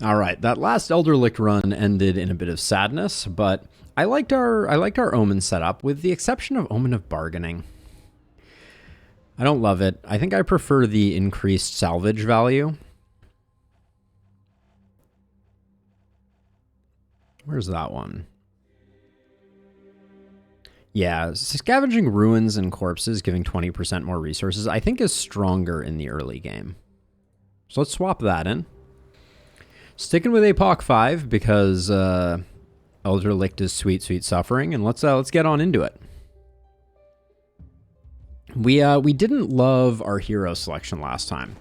All right, that last Elderlicht run ended in a bit of sadness, but I liked our Omen setup, with the exception of Omen of Bargaining. I don't love it. I think I prefer the increased salvage value. Where's that one? Yeah, scavenging ruins and corpses, giving 20% more resources, I think is stronger in the early game. So let's swap that in. Sticking with APOC 5 because Elderlicht is sweet, sweet suffering, and let's get on into it. We didn't love our hero selection last time.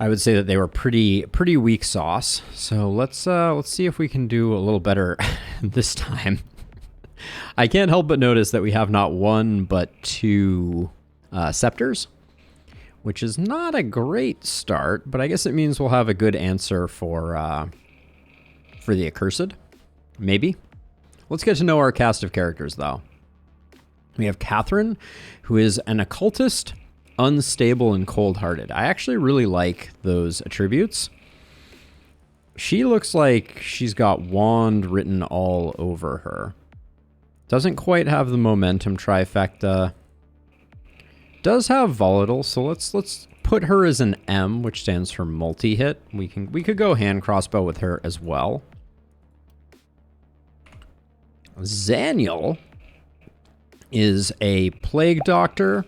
I would say that they were pretty weak sauce. So let's see if we can do a little better this time. I can't help but notice that we have not one but two scepters, which is not a great start, but I guess it means we'll have a good answer for the accursed, maybe. Let's get to know our cast of characters, though. We have Catherine, who is an occultist, unstable, and cold-hearted. I actually really like those attributes. She looks like she's got wand written all over her. Doesn't quite have the momentum trifecta. Does have volatile, so let's put her as an M, which stands for multi-hit. We could go hand crossbow with her as well. Zaniel is a plague doctor,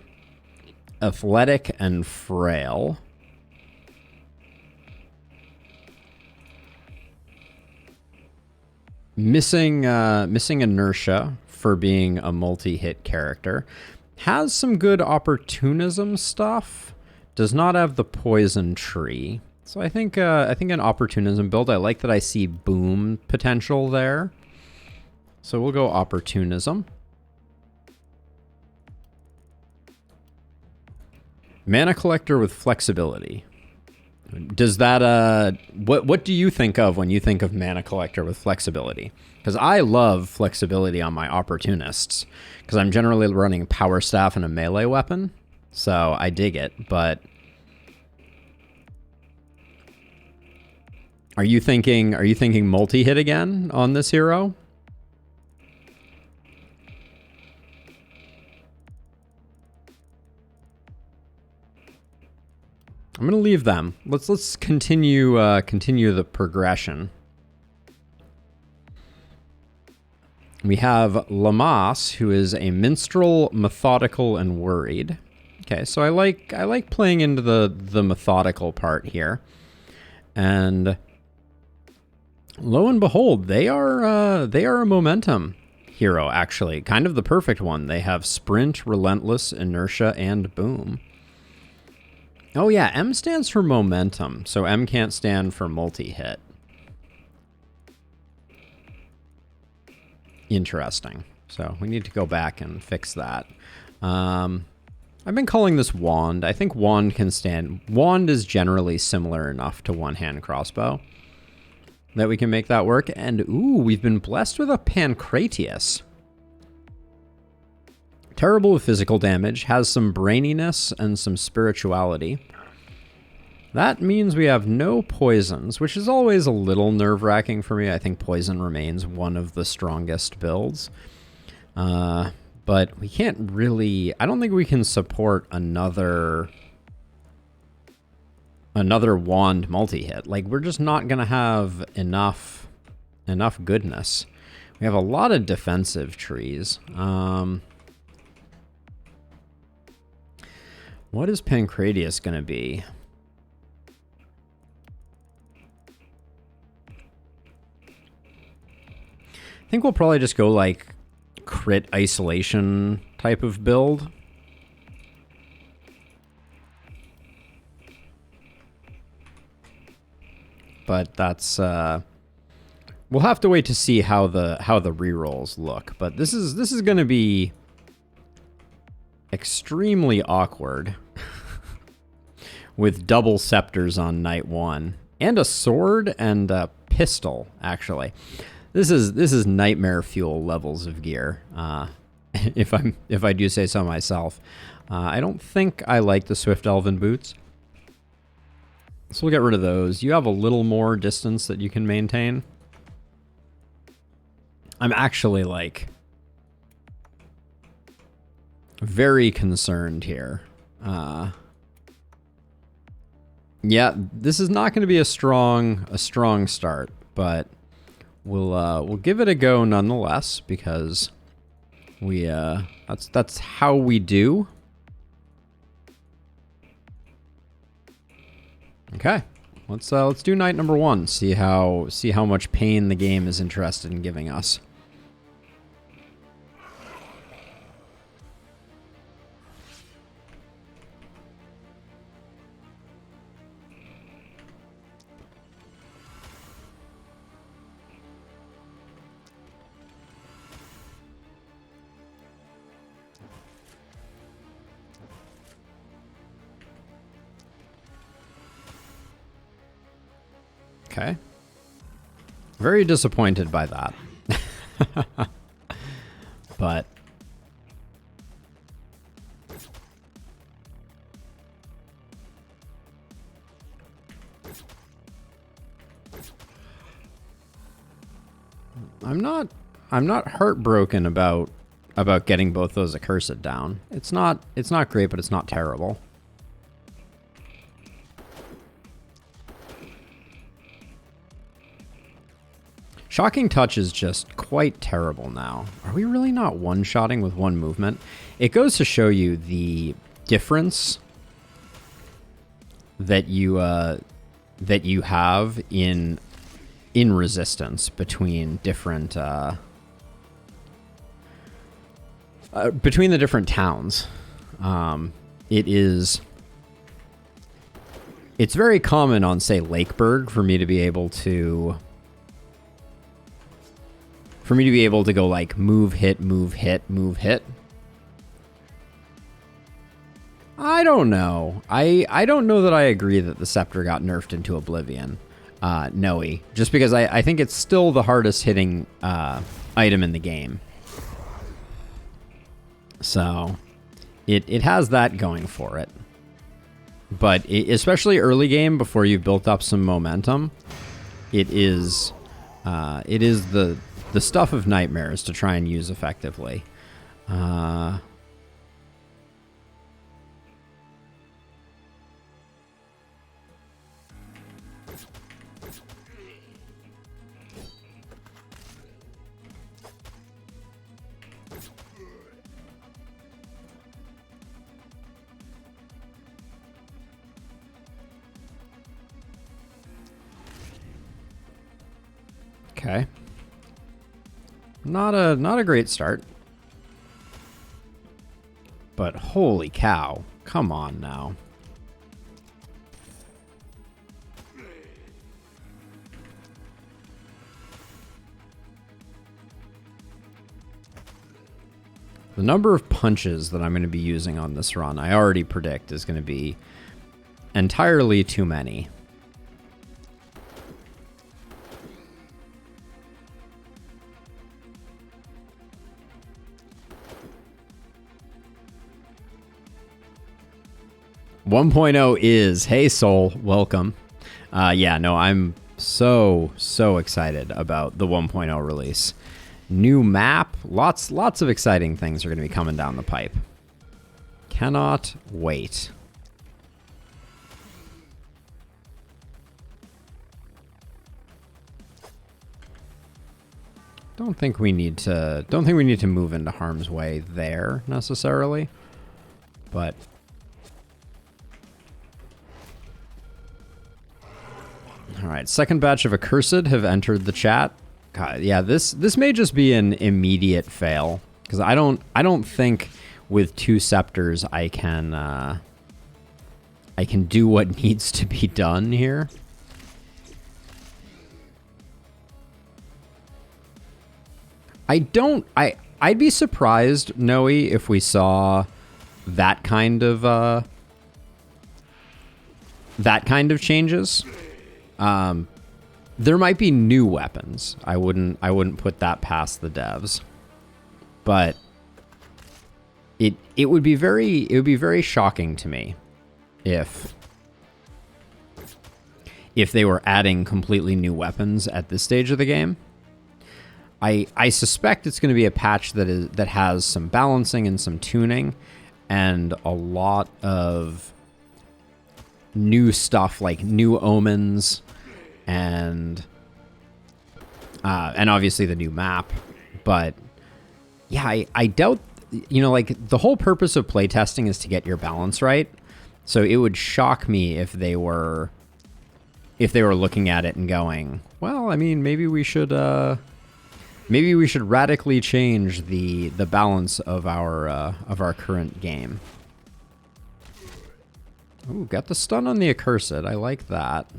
athletic and frail. Missing inertia for being a multi-hit character. Has some good opportunism stuff. Does not have the poison tree. So I think an opportunism build. I like that I see boom potential there. So we'll go opportunism. Mana collector with flexibility. Does that what do you think of when you think of mana collector with flexibility? Because I love flexibility on my opportunists, because I'm generally running power staff and a melee weapon, so I dig it. But are you thinking multi-hit again on this hero? I'm gonna leave them. Let's continue the progression. We have Lamas, who is a minstrel, methodical, and worried. Okay, so I like playing into the methodical part here, and lo and behold, they are a momentum hero, actually, kind of the perfect one. They have sprint, relentless, inertia, and boom. Oh yeah, M stands for momentum, so M can't stand for multi-hit. Interesting. So we need to go back and fix that. I've been calling this wand. I think wand can stand. Wand is generally similar enough to one-hand crossbow that we can make that work. And ooh, we've been blessed with a Pancratius. Terrible with physical damage, has some braininess and some spirituality. That means we have no poisons, which is always a little nerve-wracking for me. I think poison remains one of the strongest builds. But we can't really... I don't think we can support another wand multi-hit. Like, we're just not going to have enough goodness. We have a lot of defensive trees. What is Pancratius going to be? I think we'll probably just go like crit isolation type of build. But that's we'll have to wait to see how the rerolls look. But this is going to be extremely awkward with double scepters on night one and a sword and a pistol. Actually, this is nightmare fuel levels of gear. If I do say so myself. I don't think I like the Swift Elven boots, So we'll get rid of those. You have a little more distance that you can maintain. I'm actually, like, very concerned here. Yeah, this is not going to be a strong start, but we'll give it a go nonetheless, because we that's how we do. Okay, let's do night number 1. See how much pain the game is interested in giving us. Okay. Very disappointed by that. But I'm not heartbroken about getting both those accursed down. It's not great, but it's not terrible. Shocking Touch is just quite terrible now. Are we really not one-shotting with one movement? It goes to show you the difference that you have in resistance between different between the different towns. It's very common on, say, Lakeburg for me to be able to go like move, hit, move, hit, move, hit. I don't know. I don't know that I agree that the Scepter got nerfed into oblivion. No-y. Just because I think it's still the hardest hitting item in the game. So it has that going for it. But especially early game, before you've built up some momentum, it is the stuff of nightmares to try and use effectively. Okay. Not a great start. But holy cow. Come on now. The number of punches that I'm going to be using on this run, I already predict, is going to be entirely too many. is, hey Soul, welcome. Yeah, no, I'm so excited about the 1.0 release. New map, lots of exciting things are going to be coming down the pipe. Cannot wait. Don't think we need to move into harm's way there necessarily, but all right, second batch of Accursed have entered the chat. God, yeah, this may just be an immediate fail, because I don't think with 2 Scepters I can do what needs to be done here. I'd be surprised, Noe, if we saw that kind of changes. There might be new weapons. I wouldn't put that past the devs. But it would be very shocking to me if if they were adding completely new weapons at this stage of the game. I suspect it's going to be a patch that has some balancing and some tuning and a lot of new stuff like new omens and obviously the new map. But yeah, I doubt, you know, like the whole purpose of playtesting is to get your balance right. So it would shock me if they were looking at it and going, well, I mean, maybe we should radically change the balance of our current game. Ooh, got the stun on the accursed. I like that.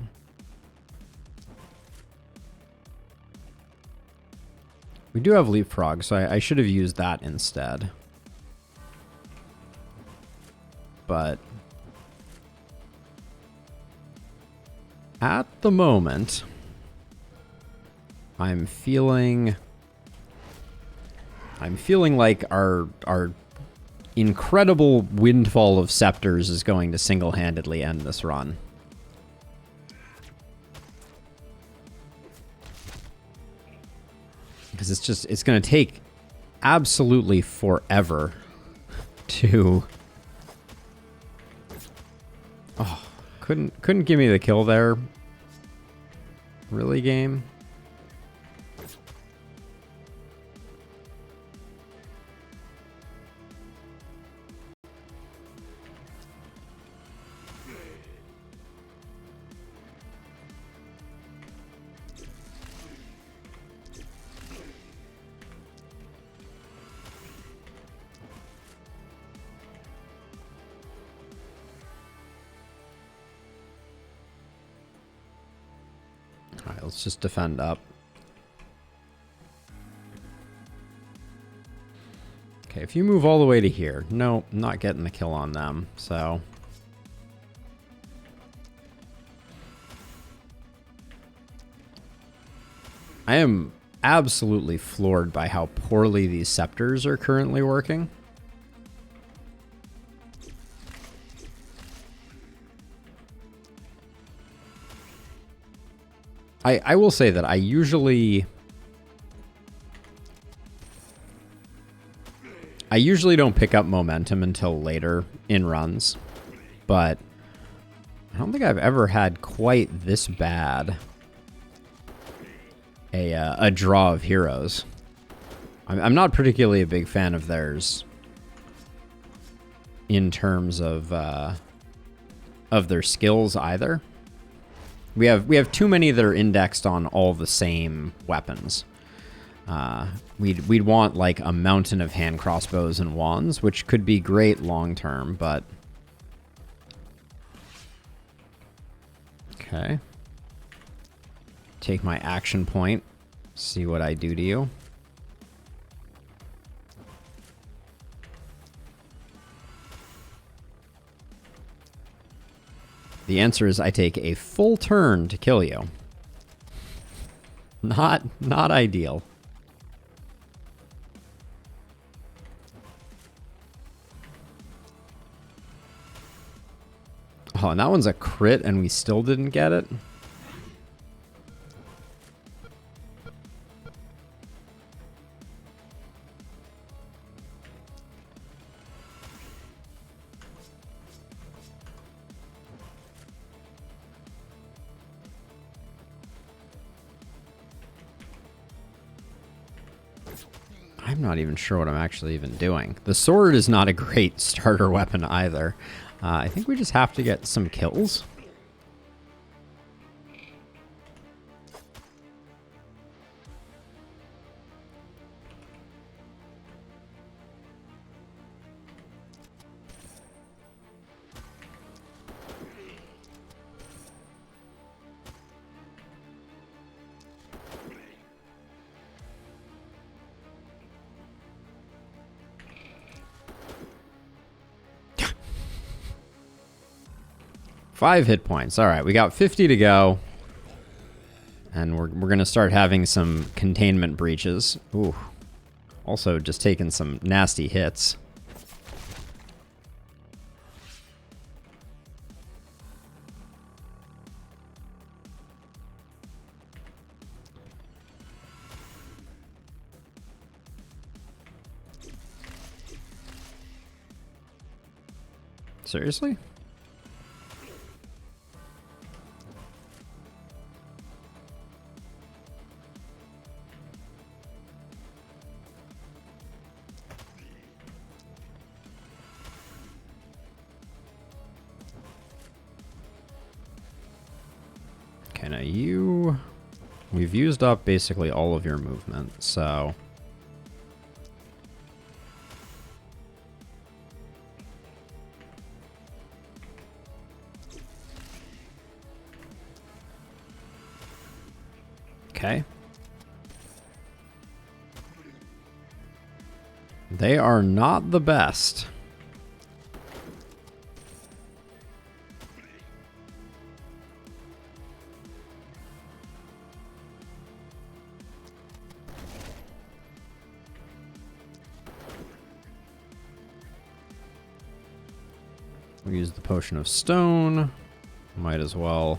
We do have leapfrog, so I should have used that instead. But at the moment, I'm feeling like our incredible windfall of scepters is going to single-handedly end this run. Because it's going to take absolutely forever to... Oh, couldn't give me the kill there. Really, game? Alright, let's just defend up. Okay, if you move all the way to here. No, not getting the kill on them, so... I am absolutely floored by how poorly these scepters are currently working. I will say that I usually don't pick up momentum until later in runs, but I don't think I've ever had quite this bad a draw of heroes. I'm not particularly a big fan of theirs in terms of their skills either. We have too many that are indexed on all the same weapons. We'd want like a mountain of hand crossbows and wands, which could be great long term, but okay. Take my action point. See what I do to you. The answer is I take a full turn to kill you. Not ideal. Oh, and that one's a crit and we still didn't get it? I'm not even sure what I'm actually even doing. The sword is not a great starter weapon either. I think we just have to get some kills. Five hit points. All right, we got 50 to go. And we're going to start having some containment breaches. Ooh. Also just taking some nasty hits. Seriously? Okay, now you... We've used up basically all of your movement, so... Okay. They are not the best. We use the potion of stone. Might as well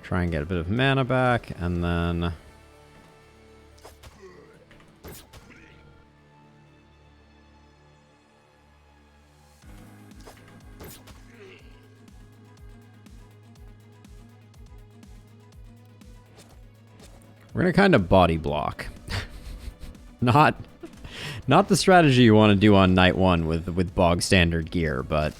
try and get a bit of mana back, and then... We're gonna kind of body block. Not the strategy you want to do on night one with bog standard gear, but...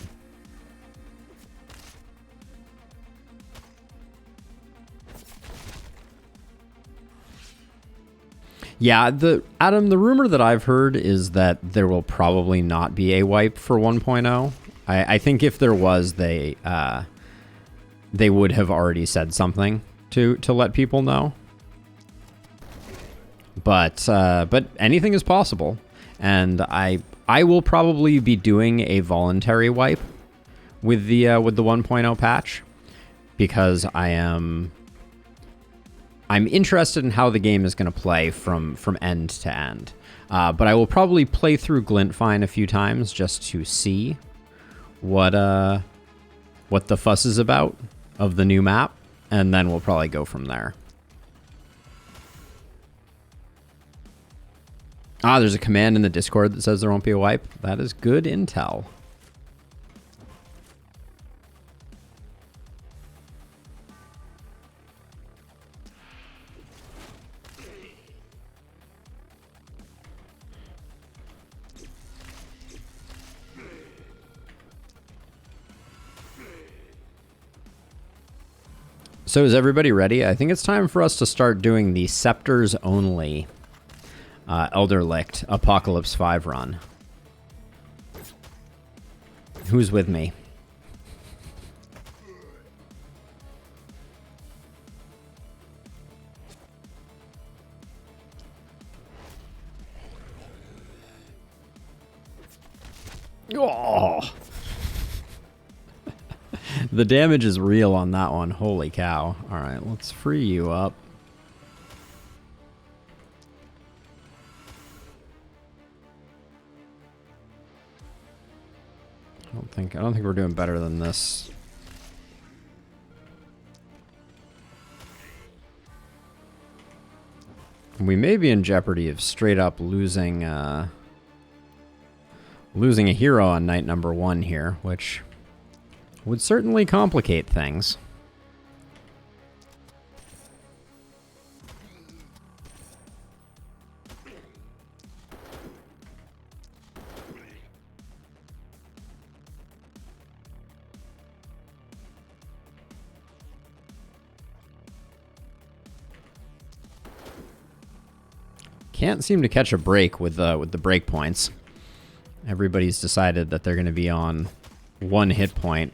Yeah, Adam, the rumor that I've heard is that there will probably not be a wipe for 1.0. I think if there was, they would have already said something to let people know. But anything is possible, and I will probably be doing a voluntary wipe with the 1.0 patch, because I'm interested in how the game is going to play from end to end. But I will probably play through Glintfine a few times just to see what the fuss is about of the new map, and then we'll probably go from there. Ah, there's a command in the Discord that says there won't be a wipe. That is good intel. So is everybody ready? I think it's time for us to start doing the Scepters only Elderlicht Apocalypse 5 run. Who's with me? Oh! The damage is real on that one. Holy cow. Alright, let's free you up. I don't think we're doing better than this. We may be in jeopardy of straight up losing a hero on night number 1 here, which would certainly complicate things. Can't seem to catch a break with the break points. Everybody's decided that they're going to be on 1 hit point.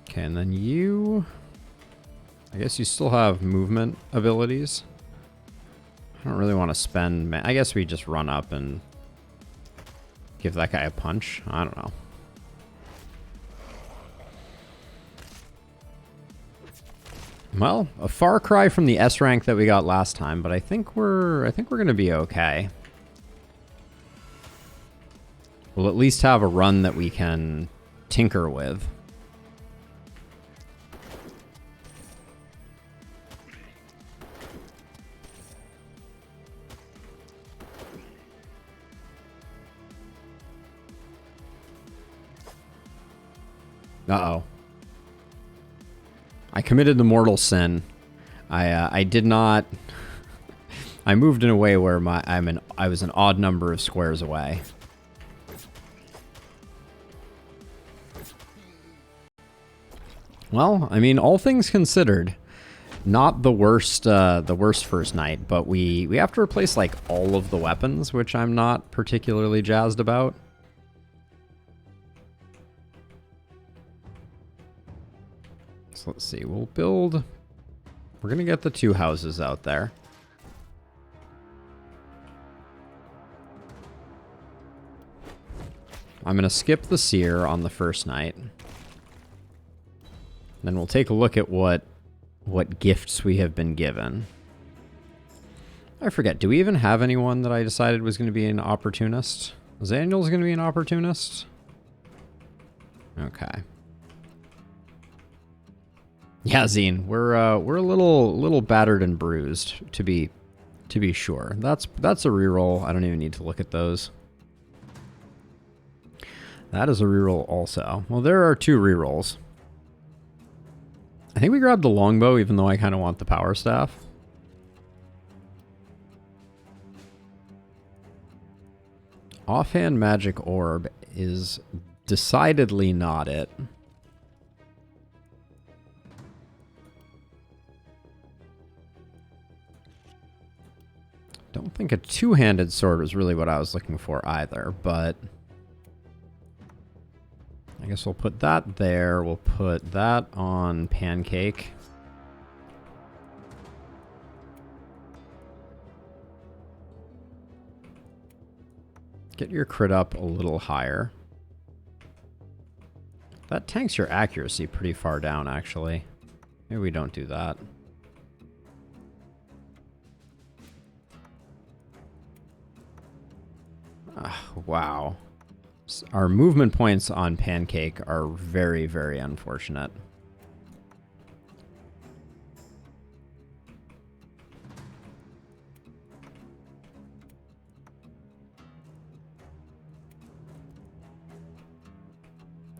Okay, and then you... I guess you still have movement abilities. I don't really want to spend... I guess we just run up and give that guy a punch. I don't know. Well, a far cry from the S rank that we got last time, but I think we're gonna be okay. We'll at least have a run that we can tinker with. Uh-oh. I committed the mortal sin. I did not... I moved in a way where I was an odd number of squares away. Well, I mean, all things considered, not the worst first night, but we have to replace like all of the weapons, which I'm not particularly jazzed about. So let's see, we'll build... We're going to get the 2 houses out there. I'm going to skip the seer on the first night. Then we'll take a look at what gifts we have been given. I forget, do we even have anyone that I decided was going to be an opportunist? Zaniel's going to be an opportunist? Okay. Yeah, Zine, we're a little battered and bruised, to be sure. That's a reroll. I don't even need to look at those. That is a reroll also. Well, there are 2 rerolls. I think we grabbed the longbow, even though I kind of want the power staff. Offhand magic orb is decidedly not it. Don't think a 2-handed sword was really what I was looking for either, but... I guess we'll put that there. We'll put that on pancake. Get your crit up a little higher. That tanks your accuracy pretty far down, actually. Maybe we don't do that. Wow. Our movement points on pancake are very, very unfortunate.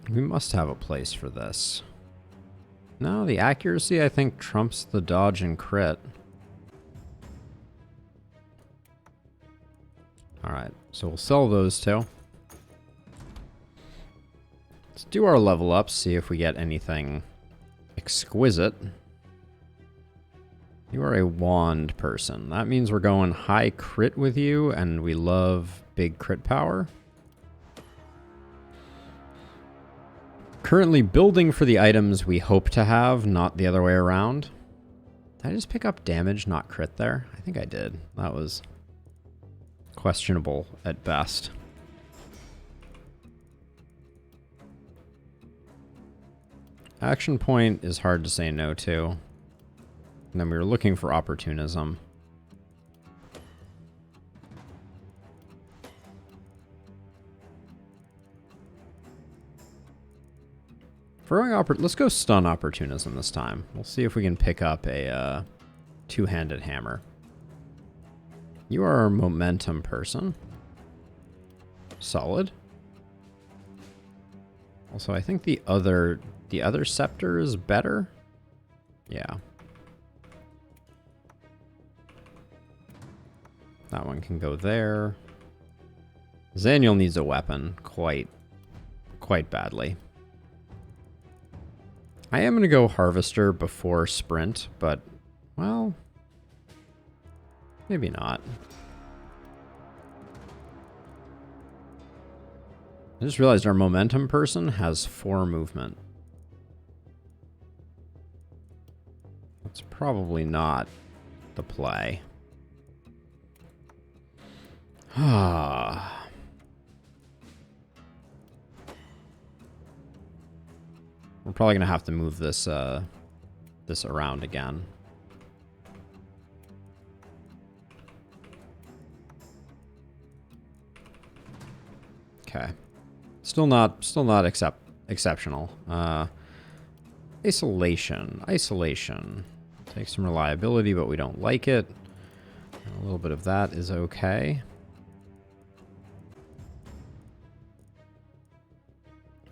We must have a place for this. No, the accuracy, I think, trumps the dodge and crit. Alright, so we'll sell those 2. Let's do our level up, see if we get anything exquisite. You are a wand person. That means we're going high crit with you, and we love big crit power. Currently building for the items we hope to have, not the other way around. Did I just pick up damage, not crit there? I think I did. That was questionable at best. Action point is hard to say no to. And then we were looking for opportunism. Let's go stun opportunism this time. We'll see if we can pick up a 2-handed hammer. You are a momentum person. Solid. Also, I think the other scepter is better. Yeah. That one can go there. Zaniel needs a weapon quite badly. I am going to go Harvester before Sprint, but, well, maybe not. I just realized our momentum person has 4 movement. That's probably not the play. Ah. We're probably gonna have to move this this around again. Okay. Still not exceptional. Isolation. Takes some reliability, but we don't like it. A little bit of that is okay.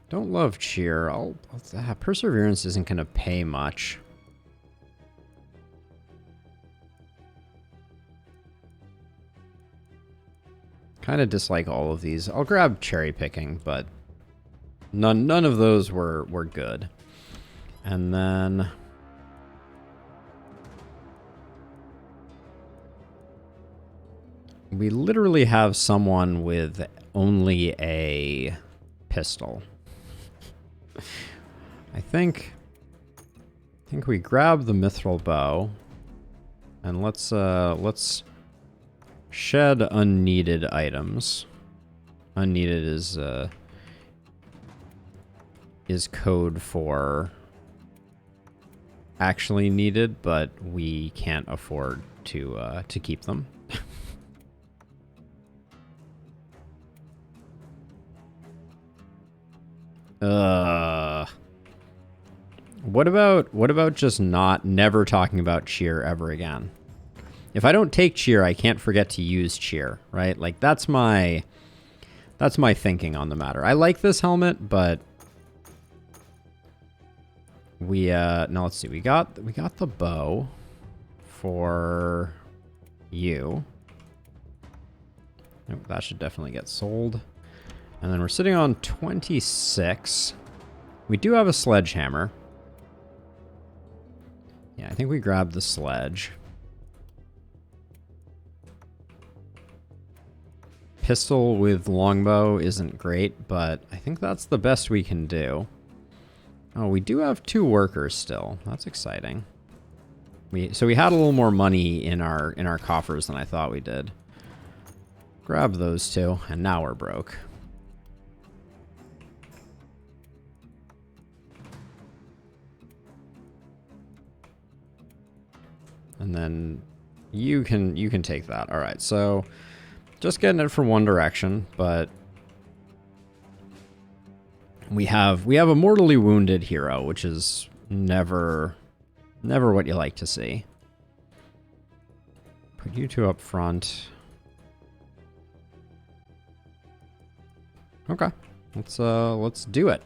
Don't love cheer. Perseverance isn't going to pay much. Kind of dislike all of these. I'll grab cherry picking, but none of those were good. And then we literally have someone with only a pistol. I think we grab the mithril bow and let's shed unneeded items. Unneeded is code for actually needed, but we can't afford to keep them. What about just never talking about cheer ever again? If I don't take cheer, I can't forget to use cheer, right? Like that's my thinking on the matter. I like this helmet, but now let's see. We got the bow for you. Nope, that should definitely get sold. And then we're sitting on 26. We do have a sledgehammer. Yeah, I think we grabbed the sledge. Pistol with longbow isn't great, but I think that's the best we can do. Oh, we do have 2 workers still. That's exciting. So we had a little more money in our coffers than I thought we did. Grab those 2, and now we're broke. And then you can take that. All right, so just getting it from one direction, but we have a mortally wounded hero, which is never what you like to see. Put you 2 up front. Okay, let's do it.